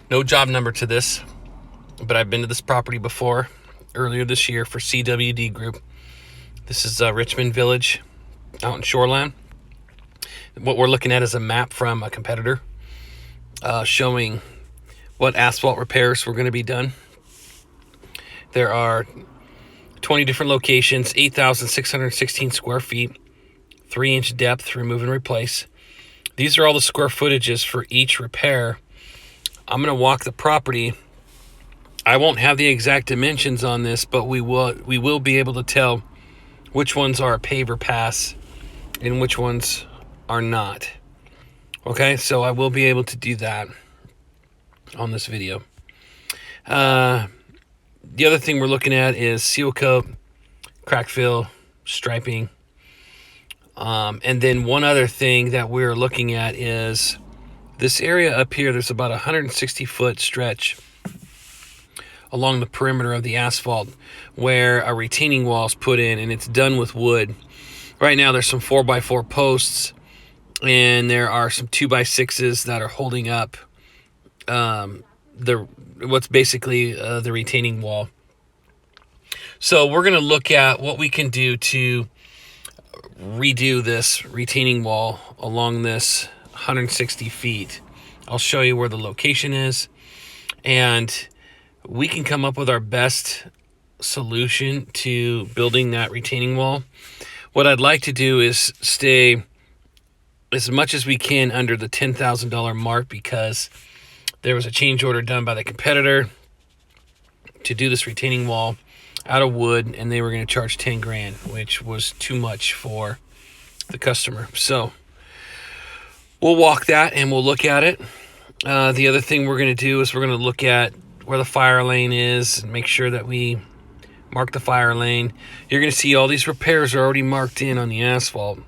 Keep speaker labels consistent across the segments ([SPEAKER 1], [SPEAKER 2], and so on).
[SPEAKER 1] No job number to this, but I've been to this property before, earlier this year for CWD Group. This is Richmond Village out in Shoreline. What we're looking at is a map from a competitor showing what asphalt repairs were going to be done. There are 20 different locations, 8,616 square feet, 3-inch depth, remove and replace. These are all the square footages for each repair. I'm going to walk the property. I won't have the exact dimensions on this, but we will be able to tell which ones are a paver pass and which ones are not. Okay, so I will be able to do that on this video. The other thing we're looking at is seal coat, crack fill, striping. And then one other thing that we're looking at is this area up here. There's about a 160-foot stretch along the perimeter of the asphalt where a retaining wall is put in, and it's done with wood. Right now there's some 4x4 posts, and there are some 2x6s that are holding up what's basically the retaining wall. So we're going to look at what we can do to redo this retaining wall along this 160 feet. I'll show you where the location is, and we can come up with our best solution to building that retaining wall. What I'd like to do is stay as much as we can under the $10,000 mark, because there was a change order done by the competitor to do this retaining wall out of wood, and they were going to charge 10 grand, which was too much for the customer. So we'll walk that and we'll look at it. The other thing we're going to do is we're going to look at where the fire lane is and make sure that we mark the fire lane. You're going to see all these repairs are already marked in on the asphalt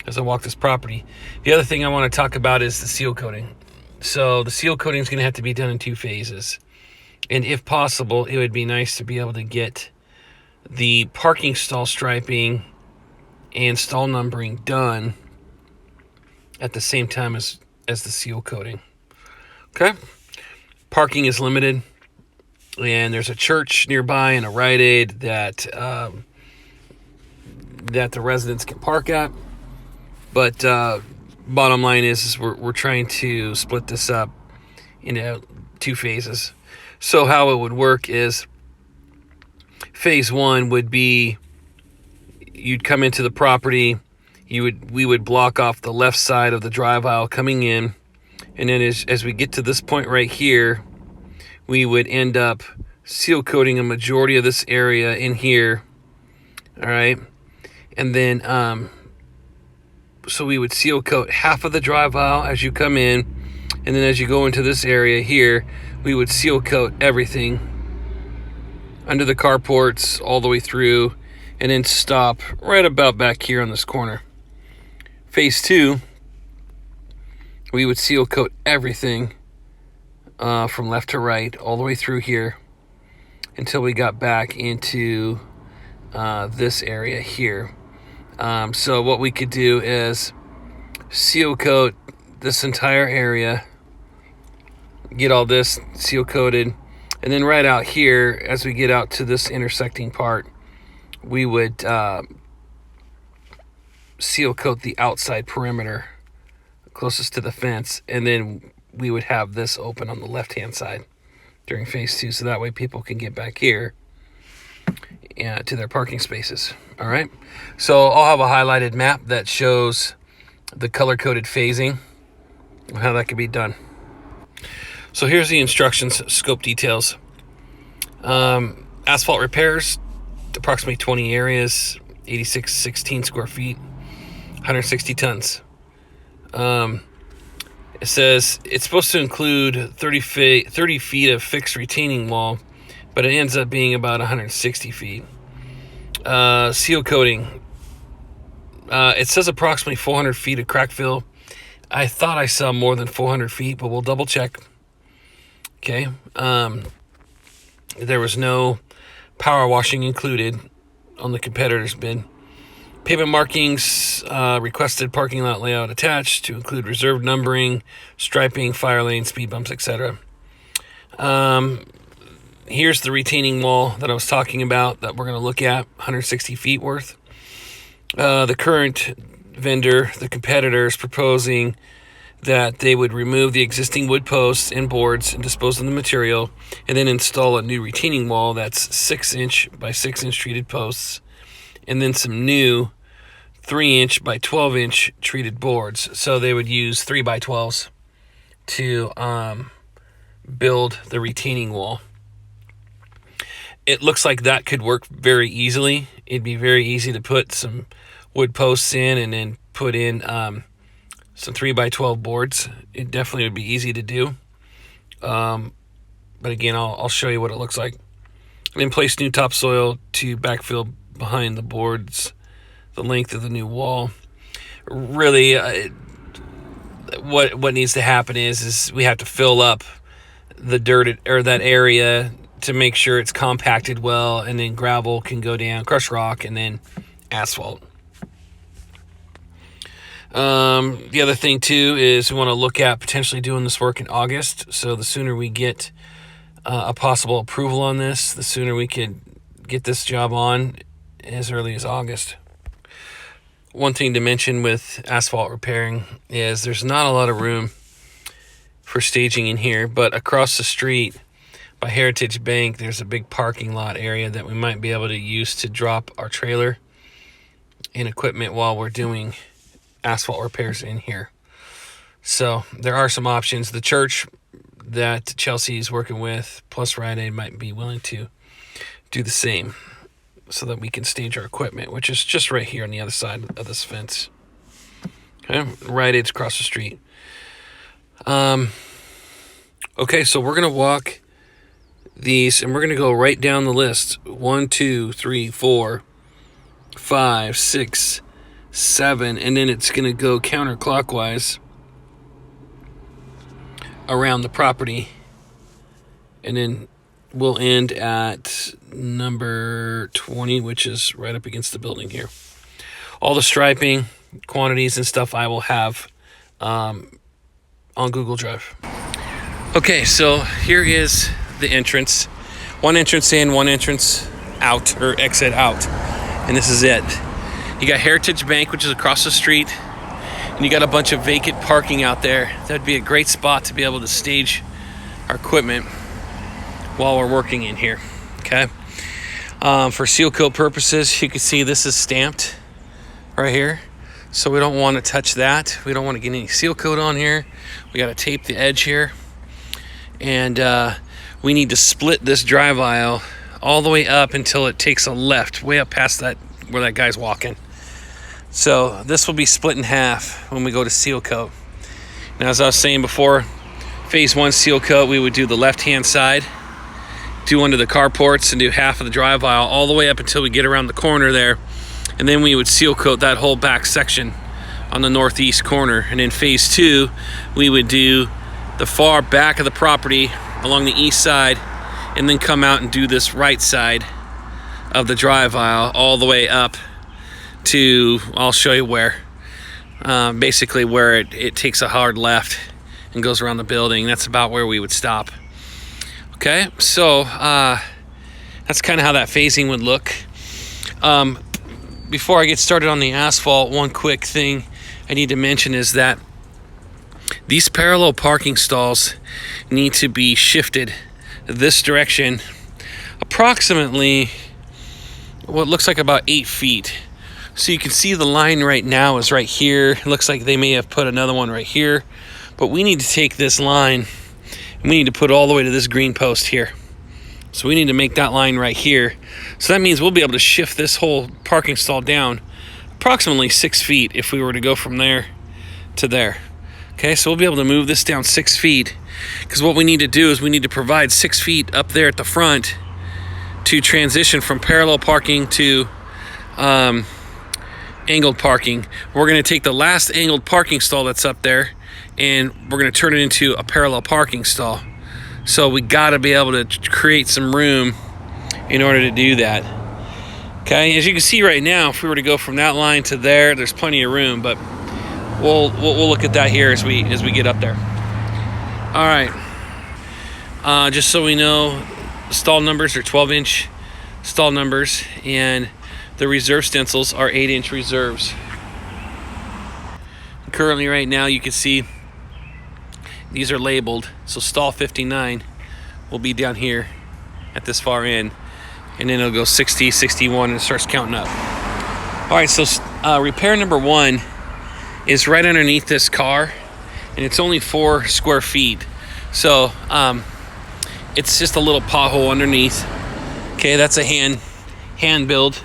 [SPEAKER 1] as I walk this property. The other thing I want to talk about is the seal coating. So the seal coating is going to have to be done in 2 phases. And if possible, it would be nice to be able to get the parking stall striping and stall numbering done at the same time as the seal coating. Okay? Parking is limited, and there's a church nearby and a Rite Aid that the residents can park at. But bottom line is we're trying to split this up into 2 phases. So how it would work is phase 1 would be you'd come into the property, we would block off the left side of the drive aisle coming in, and then as we get to this point right here, we would end up seal coating a majority of this area in here. All right, and then so we would seal coat half of the drive aisle as you come in, and then as you go into this area here, we would seal coat everything under the carports all the way through, and then stop right about back here on this corner. Phase 2, we would seal coat everything from left to right all the way through here until we got back into this area here. So what we could do is seal coat this entire area, get all this seal coated, and then right out here, as we get out to this intersecting part, we would seal coat the outside perimeter closest to the fence, and then we would have this open on the left-hand side during phase 2, so that way people can get back here to their parking spaces. All right, so I'll have a highlighted map that shows the color-coded phasing and how that can be done. So here's the instructions, scope details. Asphalt repairs, approximately 20 areas, 8616 square feet, 160 tons. It says it's supposed to include 30 feet of fixed retaining wall, but it ends up being about 160 feet. Seal coating. It says approximately 400 feet of crack fill. I thought I saw more than 400 feet, but we'll double check. Okay. There was no power washing included on the competitor's bid. Pavement markings, requested parking lot layout attached to include reserved numbering, striping, fire lane, speed bumps, etc. Here's the retaining wall that I was talking about that we're going to look at, 160 feet worth. The current vendor, the competitor, is proposing that they would remove the existing wood posts and boards and dispose of the material, and then install a new retaining wall that's 6-inch by 6-inch treated posts, and then some new 3-inch by 12-inch treated boards. So they would use 3x12s to build the retaining wall. It looks like that could work very easily. It'd be very easy to put some wood posts in and then put in some 3x12 boards. It definitely would be easy to do. But again, I'll show you what it looks like. And then place new topsoil to backfill behind the boards, the length of the new wall. Really, what needs to happen is we have to fill up the dirt or that area to make sure it's compacted well, and then gravel can go down, crushed rock, and then asphalt. The other thing too is we want to look at potentially doing this work in August. So the sooner we get a possible approval on this, the sooner we can get this job on as early as August. One thing to mention with asphalt repairing is there's not a lot of room for staging in here, but across the street by Heritage Bank, there's a big parking lot area that we might be able to use to drop our trailer and equipment while we're doing asphalt repairs in here. So there are some options. The church that Chelsea is working with, plus Rite Aid, might be willing to do the same so that we can stage our equipment, which is just right here on the other side of this fence. Okay, Rite Aid's across the street. Okay, so we're gonna walk these and we're gonna go right down the list. 1, 2, 3, 4, 5, 6, 7, and then it's gonna go counterclockwise around the property, and then we'll end at number 20, which is right up against the building here. All the striping, quantities, and stuff I will have on Google Drive. Okay, so here is the entrance. One entrance in, one entrance out, or exit out. And this is it. You got Heritage Bank, which is across the street, and you got a bunch of vacant parking out there. That'd be a great spot to be able to stage our equipment while we're working in here. Okay. For seal coat purposes, you can see this is stamped right here. So we don't want to touch that. We don't want to get any seal coat on here. We got to tape the edge here. And we need to split this drive aisle all the way up until it takes a left, way up past that where that guy's walking. So this will be split in half when we go to seal coat. Now, as I was saying before, phase 1 seal coat, we would do the left-hand side, do under the carports, and do half of the drive aisle all the way up until we get around the corner there. And then we would seal coat that whole back section on the northeast corner. And in phase 2, we would do the far back of the property along the east side, and then come out and do this right side of the drive aisle all the way up to, I'll show you where, basically where it takes a hard left and goes around the building. That's about where we would stop. Okay, so that's kind of how that phasing would look. Before I get started on the asphalt, one quick thing I need to mention is that these parallel parking stalls need to be shifted this direction approximately what looks like about 8 feet. So you can see the line right now is right here. It looks like they may have put another one right here, but we need to take this line and we need to put it all the way to this green post here. So we need to make that line right here. So that means we'll be able to shift this whole parking stall down approximately 6 feet if we were to go from there to there. Okay, so we'll be able to move this down 6 feet, because what we need to do is we need to provide 6 feet up there at the front to transition from parallel parking to angled parking. We're going to take the last angled parking stall that's up there and we're going to turn it into a parallel parking stall. So we got to be able to create some room in order to do that. Okay, as you can see right now, if we were to go from that line to there, there's plenty of room, but we'll look at that here as we get up there. All right. Just so we know, stall numbers are 12-inch stall numbers, and the reserve stencils are 8-inch reserves. Currently, right now, you can see these are labeled. So stall 59 will be down here at this far end, and then it'll go 60, 61, and it starts counting up. All right, so repair number 1 is right underneath this car, and it's only 4 square feet. So it's just a little pothole underneath. Okay, that's a hand build.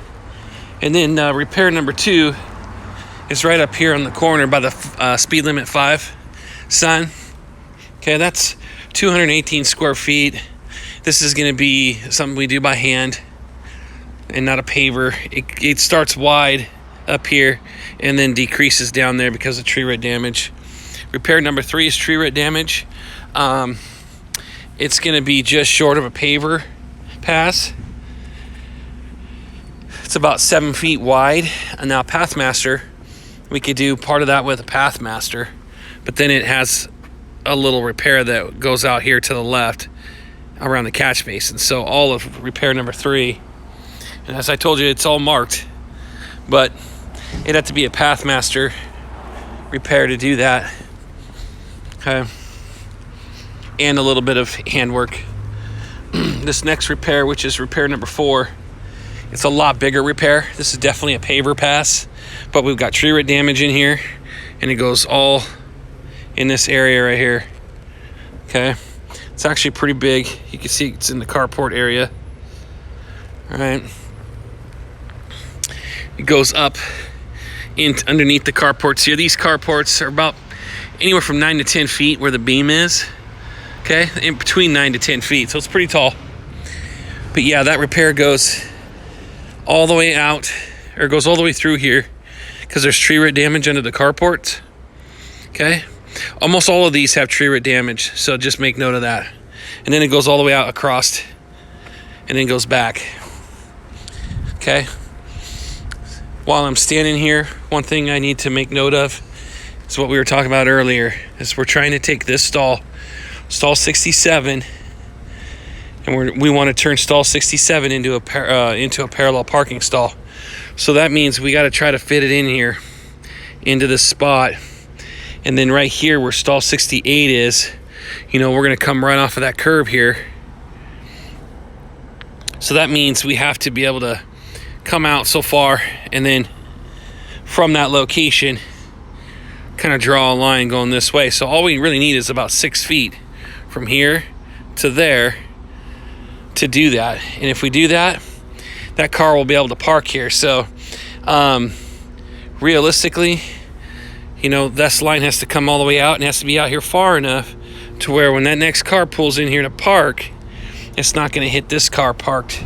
[SPEAKER 1] And then repair number 2 is right up here on the corner by the speed limit 5 sign. Okay, that's 218 square feet. This is going to be something we do by hand and not a paver. It starts wide up here and then decreases down there because of tree root damage. Repair number 3 is tree root damage. It's going to be just short of a paver pass. It's about 7 feet wide. And now Pathmaster, we could do part of that with a Pathmaster, but then it has a little repair that goes out here to the left around the catch basin. So all of repair number 3, and as I told you, it's all marked, but it'd have to be a Pathmaster repair to do that. Okay, and a little bit of handwork. This next repair, which is repair number 4, it's a lot bigger repair. This is definitely a paver pass, but we've got tree root damage in here, and it goes all in this area right here. Okay, it's actually pretty big. You can see it's in the carport area. All right, it goes up in underneath the carports here. These carports are about anywhere from 9 to 10 feet where the beam is. Okay, in between 9 to 10 feet, so it's pretty tall. But yeah, that repair goes all the way out, or goes all the way through here, because there's tree root damage under the carports. Okay, almost all of these have tree root damage, so just make note of that. And then it goes all the way out across, and then goes back. Okay, while I'm standing here, one thing I need to make note of is what we were talking about earlier, is we're trying to take this stall 67, and we want to turn stall 67 into a parallel parking stall. So that means we got to try to fit it in here into this spot. And then right here where stall 68 is, we're going to come right off of that curve here. So that means we have to be able to come out so far, and then from that location kind of draw a line going this way. So all we really need is about 6 feet from here to there to do that. And if we do that, that car will be able to park here. So realistically, this line has to come all the way out and has to be out here far enough to where when that next car pulls in here to park, it's not going to hit this car parked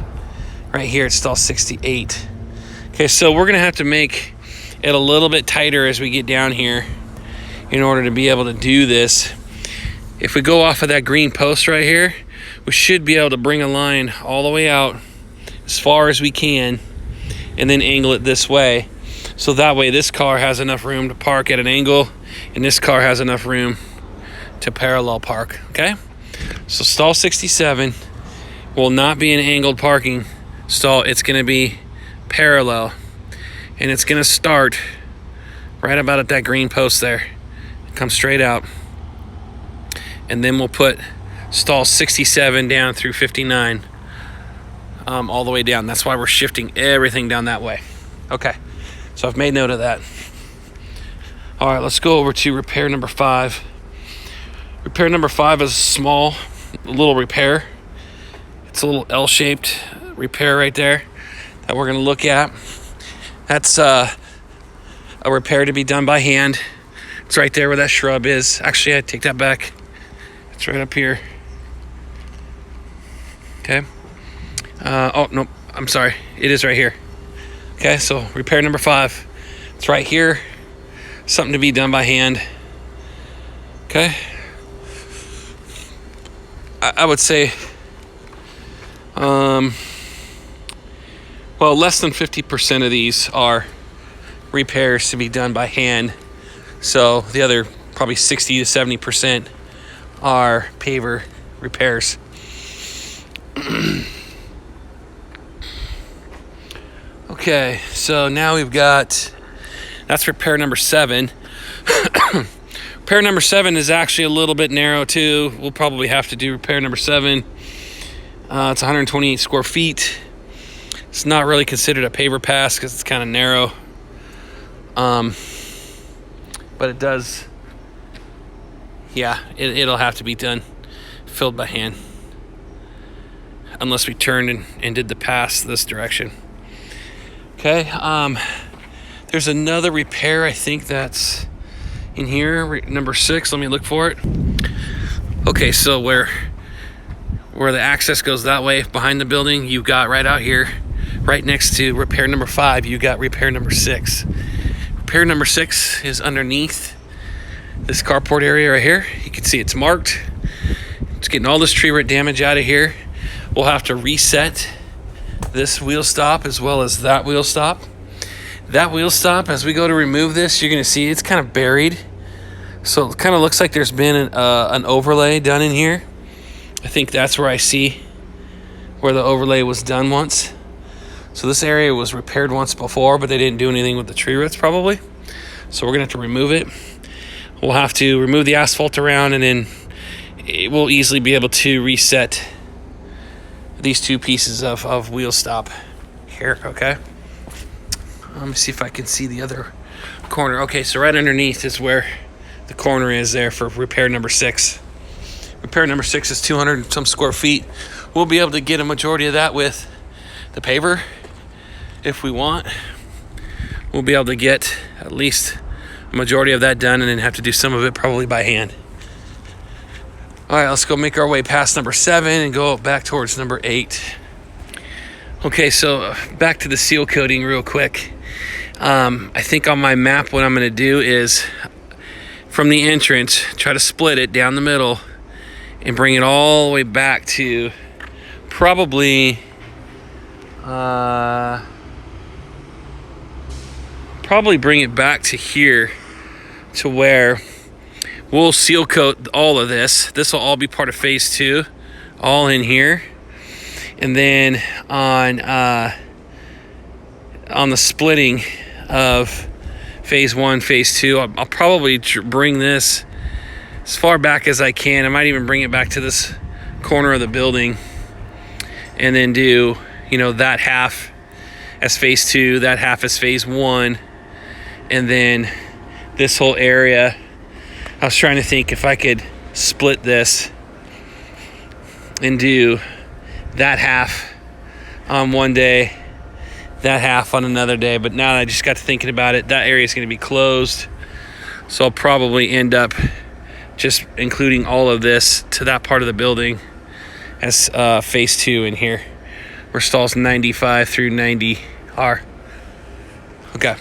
[SPEAKER 1] right here at stall 68. Okay, so we're going to have to make it a little bit tighter as we get down here in order to be able to do this. If we go off of that green post right here, we should be able to bring a line all the way out as far as we can and then angle it this way. So that way this car has enough room to park at an angle and this car has enough room to parallel park. Okay, so stall 67 will not be an angled parking stall. It's going to be parallel, and it's going to start right about at that green post there, come straight out, and then we'll put stall 67 down through 59 all the way down. That's why we're shifting everything down that way. Okay, so I've made note of that. All right, let's go over to repair number 5. Repair number 5 is a small little repair. It's a little L-shaped repair right there that we're going to look at. That's a repair to be done by hand. It's right there where that shrub is. Actually, I take that back. It's right up here. Okay. Oh, no, I'm sorry. It is right here. Okay, so repair number 5. It's right here. Something to be done by hand. Okay. I would say, well, less than 50% of these are repairs to be done by hand. So the other probably 60 to 70% are paver repairs. Okay, so now we've got, that's repair number 7. Repair number 7 is actually a little bit narrow too. We'll probably have to do repair number 7. It's 128 square feet. It's not really considered a paver pass because it's kind of narrow. But it does, yeah, it'll have to be done, filled by hand. Unless we turned and did the pass this direction. Okay, there's another repair, I think that's in here, number 6. Let me look for it. Okay, so where the access goes that way behind the building, you've got right out here, right next to repair number 5, you got repair number 6. Repair number 6 is underneath this carport area right here. You can see it's marked. It's getting all this tree root damage out of here. We'll have to reset this wheel stop as well as that wheel stop. That wheel stop, as we go to remove this, you're going to see it's kind of buried. So it kind of looks like there's been an overlay done in here. I think that's where I see where the overlay was done once. So this area was repaired once before, but they didn't do anything with the tree roots probably. So we're going to have to remove it. We'll have to remove the asphalt around, and then we'll easily be able to reset these 2 pieces of wheel stop here. Okay, let me see if I can see the other corner. Okay, so right underneath is where the corner is there for repair number 6. Repair number 6 is 200 and some square feet. We'll be able to get a majority of that with the paver if we want. We'll be able to get at least a majority of that done, and then have to do some of it probably by hand. All right, let's go make our way past number 7 and go back towards number 8. Okay, so back to the seal coating real quick. I think on my map what I'm going to do is from the entrance, try to split it down the middle and bring it all the way back to probably bring it back to here, to where we'll seal coat all of this. This will all be part of phase 2, all in here. And then on the splitting of phase 1, phase 2, I'll probably bring this as far back as I can. I might even bring it back to this corner of the building, and then do, that half as phase 2, that half as phase 1, and then this whole area. I was trying to think if I could split this and do that half on one day, that half on another day. But now that I just got to thinking about it, that area is going to be closed. So I'll probably end up just including all of this to that part of the building as phase 2 in here, where stalls 95 through 90 are. Okay.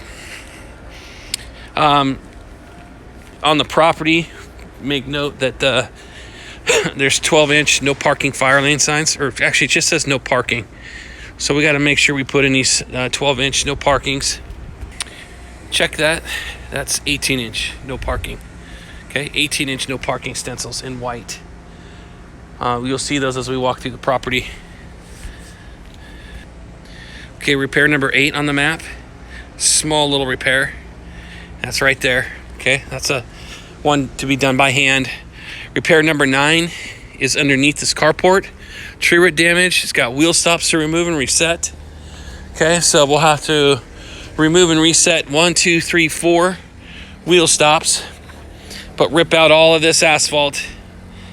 [SPEAKER 1] On the property, make note that there's 12-inch no parking fire lane signs, or actually it just says no parking. So we got to make sure we put in these 12-inch no parkings. Check that. That's 18-inch no parking. Okay, 18-inch no parking stencils in white. You'll see those as we walk through the property. Okay, repair number 8 on the map. Small little repair. That's right there. Okay, that's a one to be done by hand. Repair number 9 is underneath this carport. Tree root damage. It's got wheel stops to remove and reset. Okay, so we'll have to remove and reset 1, 2, 3, 4 wheel stops, but rip out all of this asphalt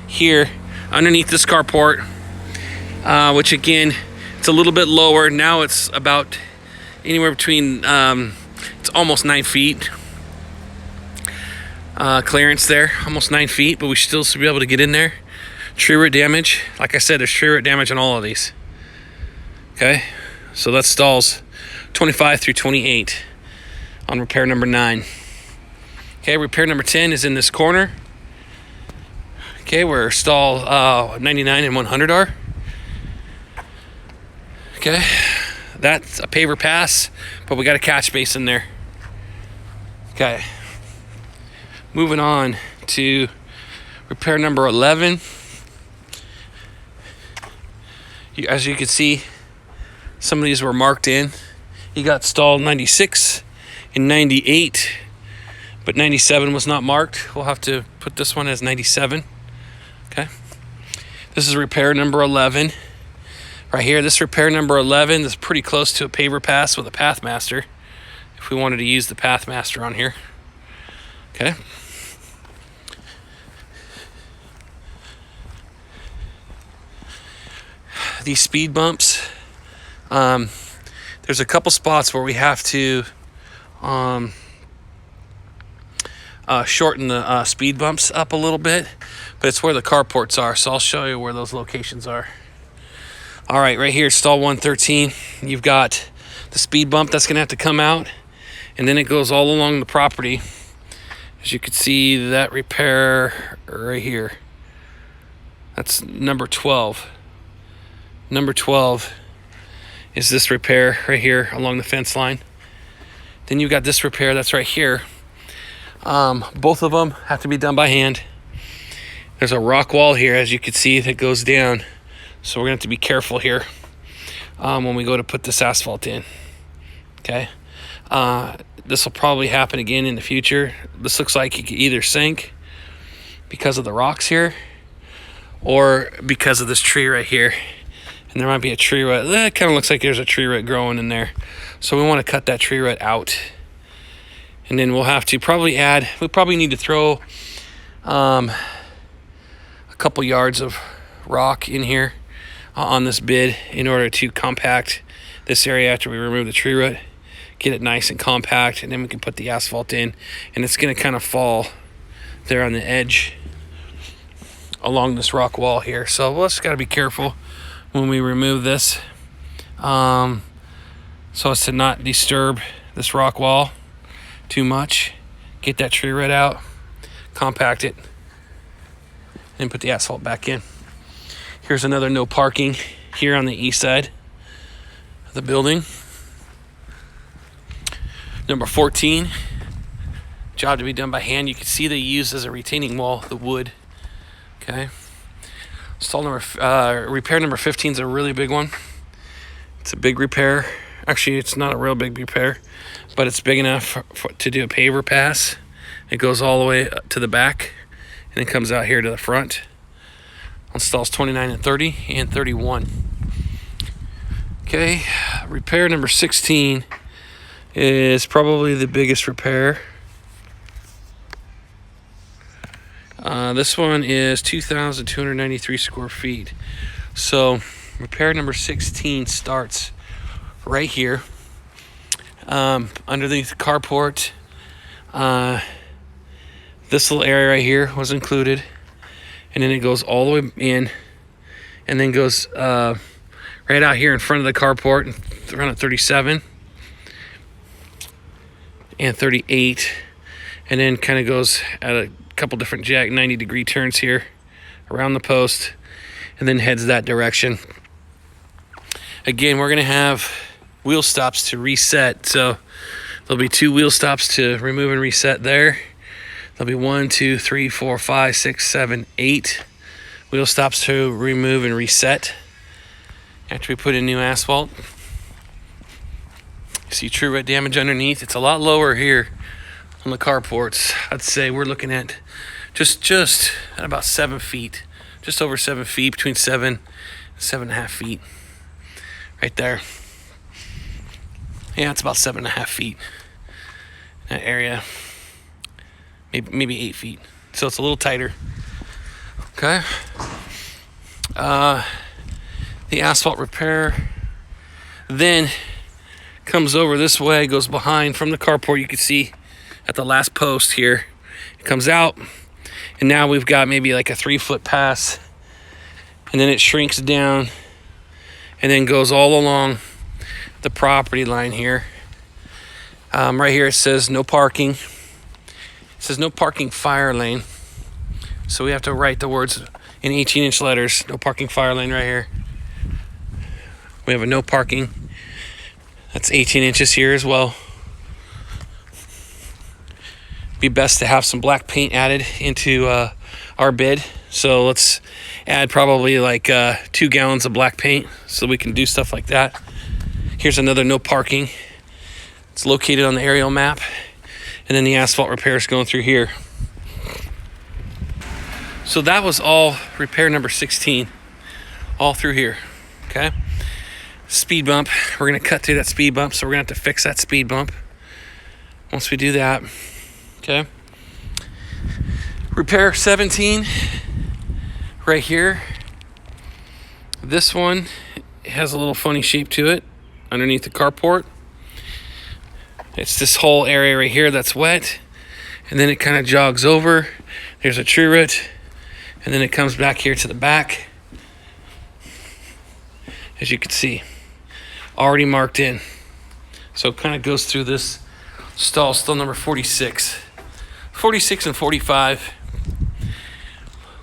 [SPEAKER 1] here underneath this carport, which again, it's a little bit lower. Now it's about anywhere between, it's almost 9 feet. Clearance there, almost 9 feet, but we still should be able to get in there. Tree root damage, like I said, there's tree root damage on all of these. Okay, so that's stalls 25 through 28 on repair number 9. Okay, repair number 10 is in this corner. Okay, where stall 99 and 100 are. Okay, that's a paver pass, but we got a catch basin there. Okay, moving on to repair number 11. As you can see, some of these were marked in. He got stalled 96 and 98, but 97 was not marked. We'll have to put this one as 97. Okay. This is repair number 11. Right here, this repair number 11 is pretty close to a paver pass with a Pathmaster, if we wanted to use the Pathmaster on here. Okay. These speed bumps, there's a couple spots where we have to shorten the speed bumps up a little bit, but it's where the carports are, so I'll show you where those locations are. All right, right here, stall 113, you've got the speed bump that's gonna have to come out, and then it goes all along the property. As you can see, that repair right here, that's number 12. Number 12 is this repair right here along the fence line. Then you've got this repair that's right here. Both of them have to be done by hand. There's a rock wall here, as you can see, that goes down. So we're gonna have to be careful here when we go to put this asphalt in. Okay. This will probably happen again in the future. This looks like it could either sink because of the rocks here or because of this tree right here. And there might be a tree root. It kind of looks like there's a tree root growing in there. So we want to cut that tree root out. And then we'll have to probably add, we probably need to throw a couple yards of rock in here on this bid in order to compact this area after we remove the tree root. Get it nice and compact, and then we can put the asphalt in. And it's going to kind of fall there on the edge along this rock wall here. So we'll just got to be careful when we remove this, so as to not disturb this rock wall too much. Get that tree root out, compact it, and put the asphalt back in. Here's another no parking here on the east side of the building. Number 14, job to be done by hand. You can see they use as a retaining wall the wood. Okay. Repair number 15 is a really big one. It's a big repair. Actually, it's not a real big repair, but it's big enough to do a paver pass. It goes all the way to the back, and it comes out here to the front. On stalls 29 and 30 and 31. Okay, repair number 16 is probably the biggest repair. This one is 2,293 square feet. So repair number 16 starts right here underneath the carport. This little area right here was included, and then it goes all the way in, and then goes right out here in front of the carport around at 37 and 38, and then kind of goes at a couple different 90-degree turns here around the post, and then heads that direction. Again, we're going to have wheel stops to reset, so there'll be 2 wheel stops to remove and reset there. There'll be 1, 2, 3, 4, 5, 6, 7, 8 wheel stops to remove and reset after we put in new asphalt. You see true root damage underneath. It's a lot lower here on the carports. I'd say we're looking at just at about 7 feet, just over 7 feet, between 7 and 7.5 feet, right there. Yeah, it's about 7.5 feet. That area, maybe 8 feet. So it's a little tighter. Okay. The asphalt repair then comes over this way, goes behind from the carport. You can see at the last post here, it comes out, and now we've got maybe like a 3-foot pass, and then it shrinks down and then goes all along the property line here. Right here it says no parking. It says no parking fire lane, so we have to write the words in 18-inch letters, no parking fire lane right here. We have a no parking. That's 18 inches here as well. Be best to have some black paint added into our bid So let's add probably like 2 gallons of black paint so we can do stuff like that. Here's another no parking. It's located on the aerial map. And then the asphalt repair is going through here. So that was all repair number 16, all through here, okay? Speed bump, we're gonna cut through that speed bump, so we're gonna have to fix that speed bump. Once we do that, okay? Repair 17, right here. This one has a little funny shape to it underneath the carport. It's this whole area right here that's wet, and then it kind of jogs over. There's a tree root, and then it comes back here to the back. As you can see, already marked in. So it kind of goes through this stall number 46. 46 and 45.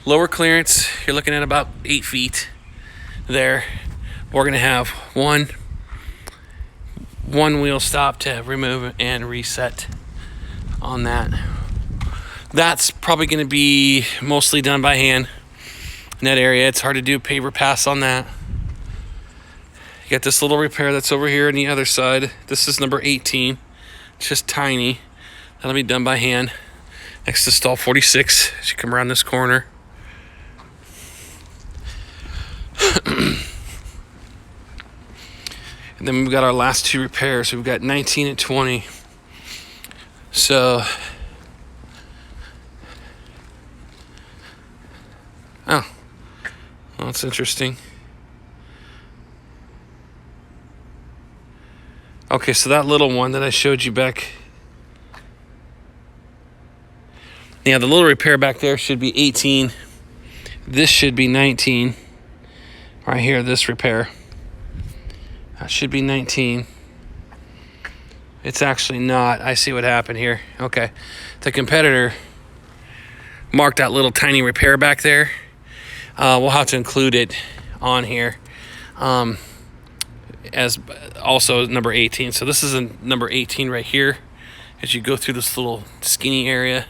[SPEAKER 1] Lower clearance, you're looking at about 8 feet there. We're gonna have one wheel stop to remove and reset on that. That's probably going to be mostly done by hand in that area. It's hard to do paver pass on that. You got this little repair that's over here on the other side. This is number 18. It's just tiny. That'll be done by hand next to stall 46 as you come around this corner. And then we've got our last 2 repairs. We've got 19 and 20. So, well, that's interesting. Okay, so that little one that I showed you back. Yeah, the little repair back there should be 18. This should be 19. Right here, this repair. That should be 19. It's actually not. I see what happened here. Okay. The competitor marked that little tiny repair back there. We'll have to include it on here as also number 18. So this is a number 18 right here. As you go through this little skinny area,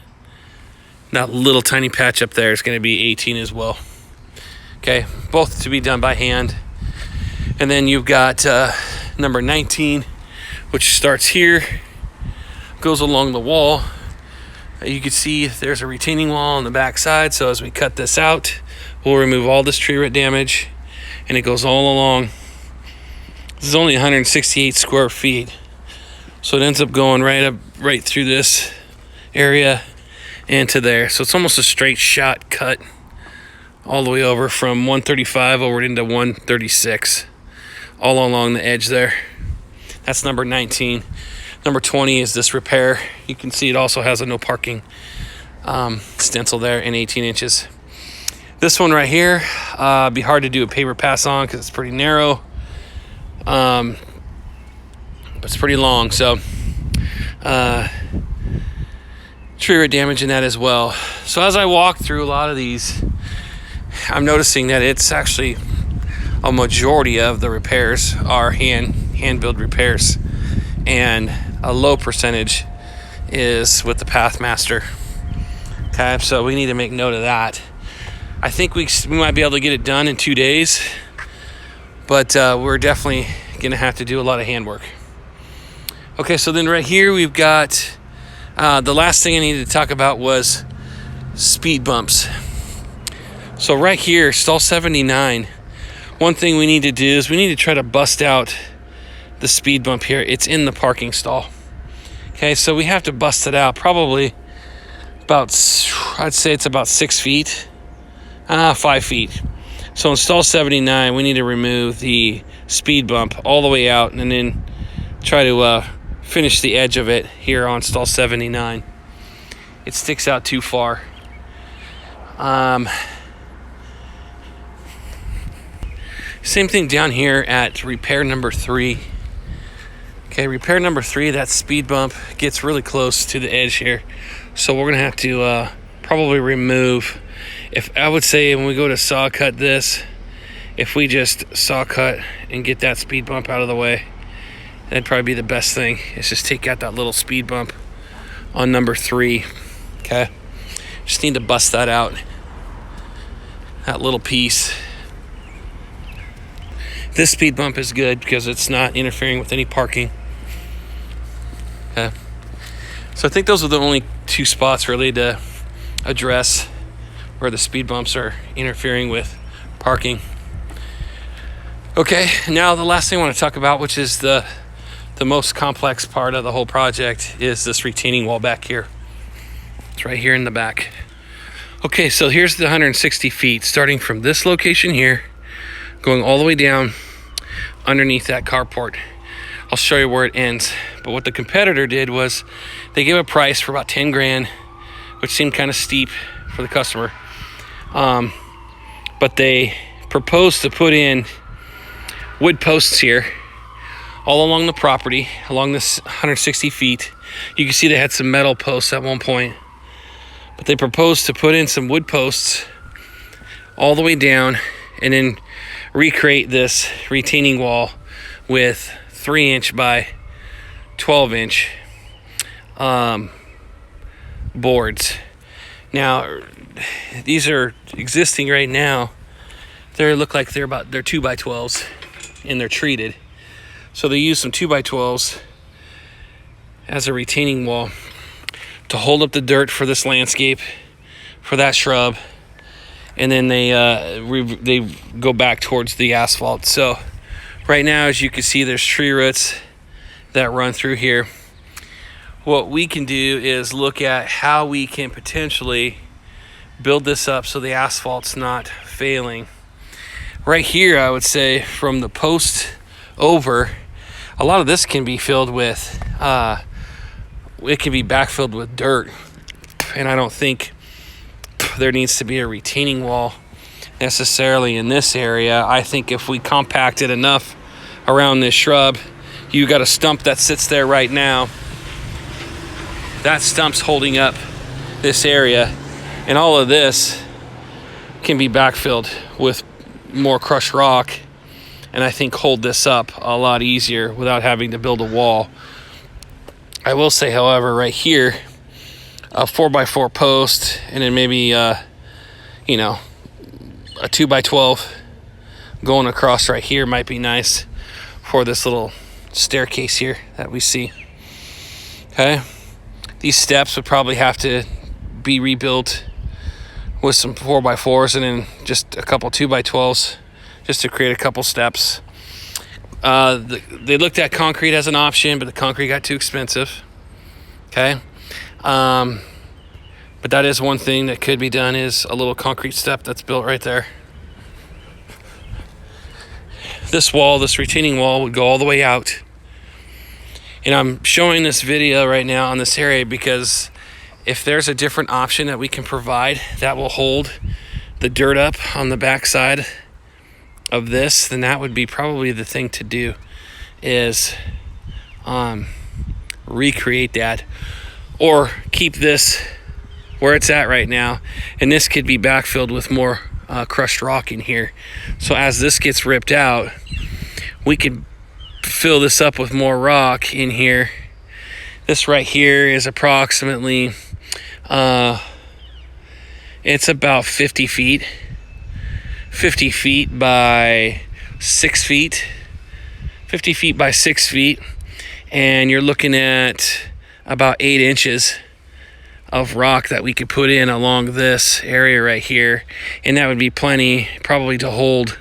[SPEAKER 1] that little tiny patch up there is going to be 18 as well. Okay. Both to be done by hand. And then you've got number 19, which starts here, goes along the wall. You can see there's a retaining wall on the back side. So as we cut this out, we'll remove all this tree root damage, and it goes all along. This is only 168 square feet. So it ends up going right through this area and to there. So it's almost a straight shot cut all the way over from 135 over into 136. All along the edge there. That's number 19. Number 20 is this repair. You can see it also has a no parking stencil there in 18 inches. This one right here, be hard to do a paver pass on because it's pretty narrow. But it's pretty long, so tree root damage in that as well. So as I walk through a lot of these, I'm noticing that it's actually a majority of the repairs are hand build repairs, and a low percentage is with the Pathmaster. Okay, so we need to make note of that. I think we might be able to get it done in 2 days, but we're definitely gonna have to do a lot of handwork. Okay, so then right here we've got the last thing I needed to talk about was speed bumps. So right here, stall 79. One thing we need to do is we need to try to bust out the speed bump here. It's in the parking stall. Okay, so we have to bust it out probably about, I'd say it's about 6 feet, 5 feet. So in stall 79, we need to remove the speed bump all the way out and then try to finish the edge of it here on stall 79. It sticks out too far. Same thing down here at repair number 3. Okay, repair number 3, that speed bump gets really close to the edge here. So we're gonna have to probably remove, if I would say when we go to saw cut this, if we just saw cut and get that speed bump out of the way, that'd probably be the best thing, is just take out that little speed bump on number 3, okay? Just need to bust that out. that little piece. This speed bump is good because it's not interfering with any parking. Okay. So I think those are the only two spots really to address where the speed bumps are interfering with parking. Okay, now the last thing I want to talk about, which is the most complex part of the whole project, is this retaining wall back here. It's right here in the back. Okay, so here's the 160 feet, starting from this location here, going all the way down underneath that carport. I'll show you where it ends. But what the competitor did was they gave a price for about 10 grand, which seemed kind of steep for the customer. But they proposed to put in wood posts here all along the property, along this 160 feet. You can see they had some metal posts at one point, but they proposed to put in some wood posts all the way down and then recreate this retaining wall with 3-inch by 12-inch boards. Now, these are existing right now. They look like they're 2x12s, and they're treated. So they use some 2x12s as a retaining wall to hold up the dirt for this landscape, for that shrub, and then they go back towards the asphalt. So right now, as you can see, there's tree roots that run through here. What we can do is look at how we can potentially build this up so the asphalt's not failing. Right here, I would say from the post over, a lot of this can be filled with, it can be backfilled with dirt. And I don't think there needs to be a retaining wall necessarily in this area. I think if we compact it enough around this shrub, you got a stump that sits there right now. That stump's holding up this area, and all of this can be backfilled with more crushed rock, and I think hold this up a lot easier without having to build a wall. I will say, however, right here, a 4x4 post, and then maybe a 2x12 going across right here might be nice for this little staircase here that we see. Okay, these steps would probably have to be rebuilt with some 4x4s and then just a couple 2x12s just to create a couple steps. They looked at concrete as an option, but the concrete got too expensive. Okay, but that is one thing that could be done, is a little concrete step that's built right there. This wall, this retaining wall, would go all the way out. And I'm showing this video right now on this area because if there's a different option that we can provide that will hold the dirt up on the backside of this, then that would be probably the thing to do, is recreate that, or keep this where it's at right now, and this could be backfilled with more crushed rock in here. So as this gets ripped out, we could fill this up with more rock in here. This right here is approximately it's about 50 feet by 6 feet, 50 feet by 6 feet, and you're looking at about 8 inches of rock that we could put in along this area right here, and that would be plenty probably to hold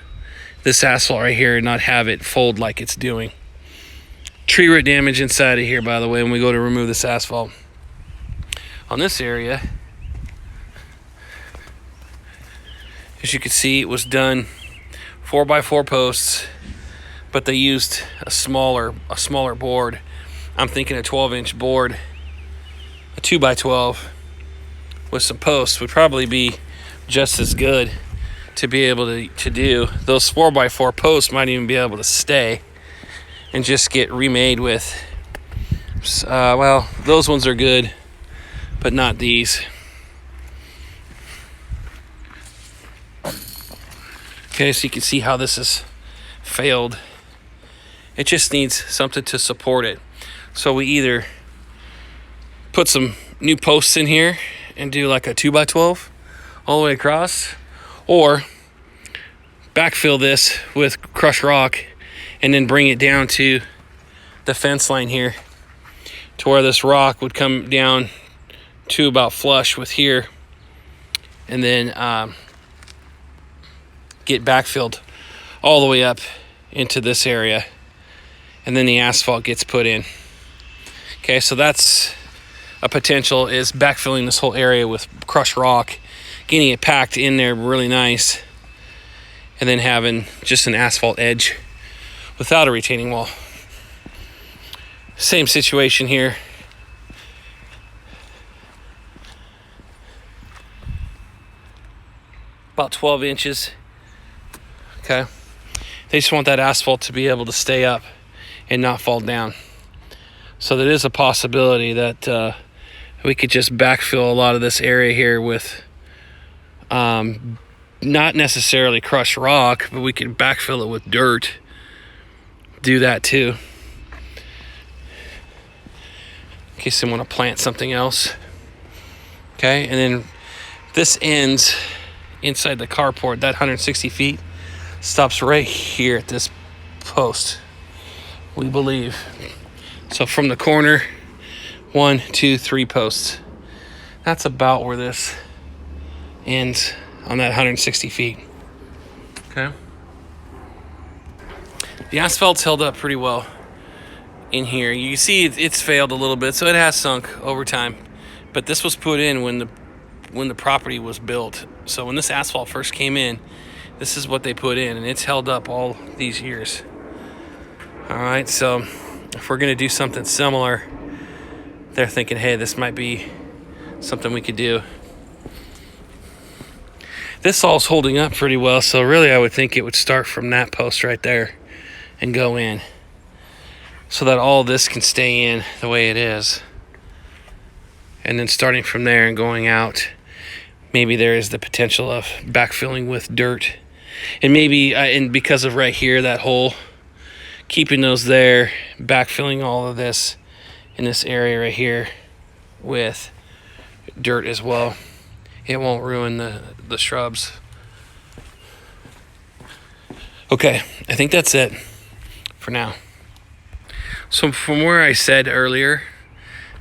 [SPEAKER 1] this asphalt right here and not have it fold like it's doing. Tree root damage inside of here, by the way, when we go to remove this asphalt. On this area, as you can see, it was done 4x4 posts, but they used a smaller board. I'm thinking a 12-inch board, a 2x12 with some posts would probably be just as good to be able to do. Those 4x4 posts might even be able to stay and just get remade with, well, those ones are good, but not these. Okay, so you can see how this has failed. It just needs something to support it. So we either put some new posts in here and do like a 2x12 all the way across, or backfill this with crushed rock and then bring it down to the fence line here to where this rock would come down to about flush with here, and then get backfilled all the way up into this area, and then the asphalt gets put in. Okay, so that's a potential, is backfilling this whole area with crushed rock, getting it packed in there really nice, and then having just an asphalt edge without a retaining wall. Same situation here. About 12 inches. Okay. They just want that asphalt to be able to stay up and not fall down. So there is a possibility that we could just backfill a lot of this area here with not necessarily crushed rock, but we could backfill it with dirt. Do that too, in case they want to plant something else. Okay, and then this ends inside the carport. That 160 feet stops right here at this post, we believe. So from the corner, 1, 2, 3 posts. That's about where this ends on that 160 feet. Okay. The asphalt's held up pretty well in here. You can see it's failed a little bit, so it has sunk over time. But this was put in when the property was built. So when this asphalt first came in, this is what they put in, and it's held up all these years. All right, so if we're gonna do something similar, they're thinking, hey, this might be something we could do. This all's holding up pretty well, so really I would think it would start from that post right there and go in, so that all this can stay in the way it is. And then starting from there and going out, maybe there is the potential of backfilling with dirt. And maybe, and because of right here, that hole, keeping those there, backfilling all of this in this area right here with dirt as well. It won't ruin the shrubs. Okay, I think that's it for now. So from where I said earlier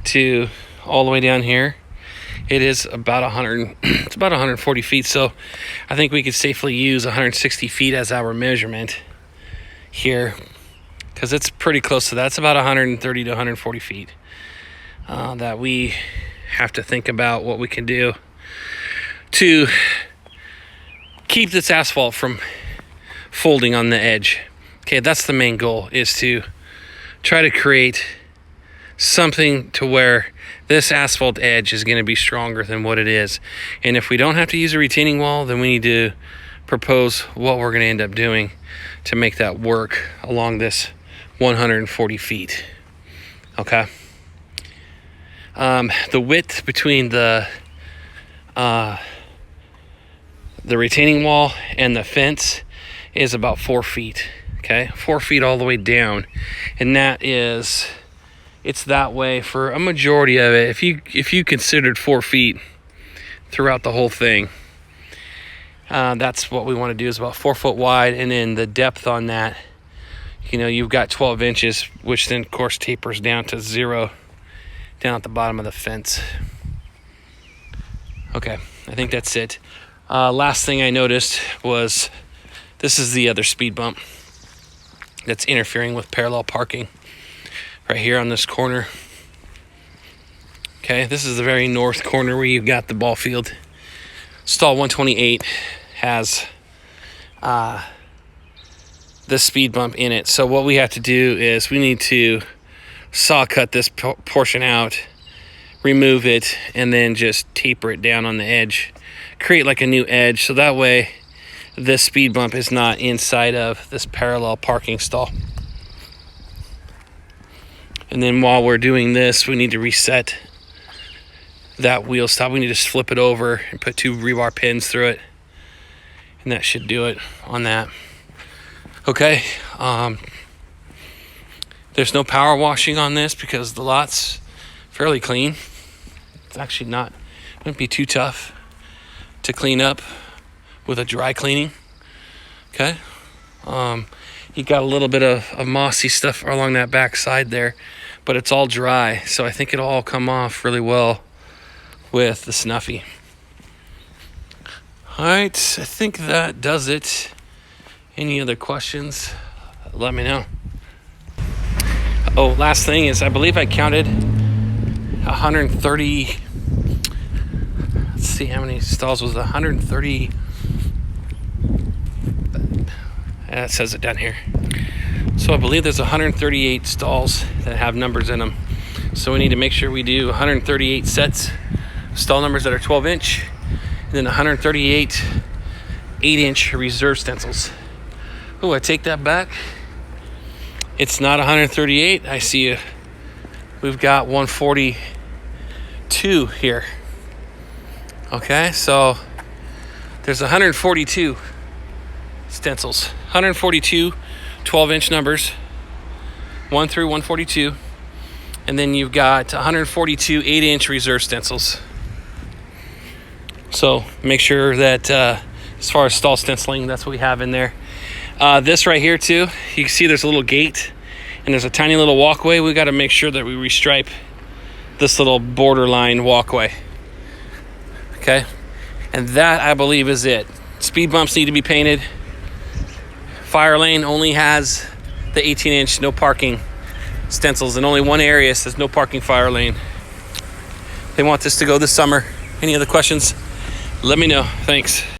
[SPEAKER 1] to all the way down here, it is about 100, it's about 140 feet. So I think we could safely use 160 feet as our measurement here, because it's pretty close to that. It's about 130 to 140 feet that we have to think about what we can do to keep this asphalt from folding on the edge. Okay, that's the main goal, is to try to create something to where this asphalt edge is going to be stronger than what it is. And if we don't have to use a retaining wall, then we need to propose what we're going to end up doing to make that work along this 140 feet. Okay. The width between the retaining wall and the fence is about 4 feet. Okay, 4 feet all the way down, and that is, it's that way for a majority of it. If you considered 4 feet throughout the whole thing, that's what we want to do, is about 4 foot wide, and then the depth on that, you know, you've got 12 inches, which then of course tapers down to 0 down at the bottom of the fence. Okay, I think that's it. Last thing I noticed was, this is the other speed bump that's interfering with parallel parking right here on this corner. Okay, this is the very north corner where you've got the ball field. Stall 128 has the speed bump in it. So what we have to do is we need to saw cut this portion out, remove it, and then just taper it down on the edge. Create like a new edge, so that way this speed bump is not inside of this parallel parking stall. And then while we're doing this, we need to reset that wheel stop. We need to just flip it over and put 2 rebar pins through it, and that should do it on that. Okay, there's no power washing on this because the lot's fairly clean. It's actually not, wouldn't be too tough to clean up with a dry cleaning. Okay. You got a little bit of mossy stuff along that back side there, but it's all dry, so I think it'll all come off really well with the Snuffy. All right, I think that does it. Any other questions? Let me know. Oh, last thing is I believe I counted 130. Let's see how many stalls was it? 130. That says it down here. So I believe there's 138 stalls that have numbers in them. So we need to make sure we do 138 sets of stall numbers that are 12 inch, and then 138 8-inch reserve stencils. Oh, I take that back. It's not 138. I see we've got 142 here. Okay, so there's 142 stencils. 142 12-inch numbers, 1 through 142. And then you've got 142 8-inch reserve stencils. So make sure that as far as stall stenciling, that's what we have in there. This right here too, you can see there's a little gate and there's a tiny little walkway. We got to make sure that we restripe this little borderline walkway. Okay, and that I believe is it. Speed bumps need to be painted. Fire lane only has the 18-inch no parking stencils, and only one area says no parking fire lane. They want this to go this summer. Any other questions? Let me know. Thanks.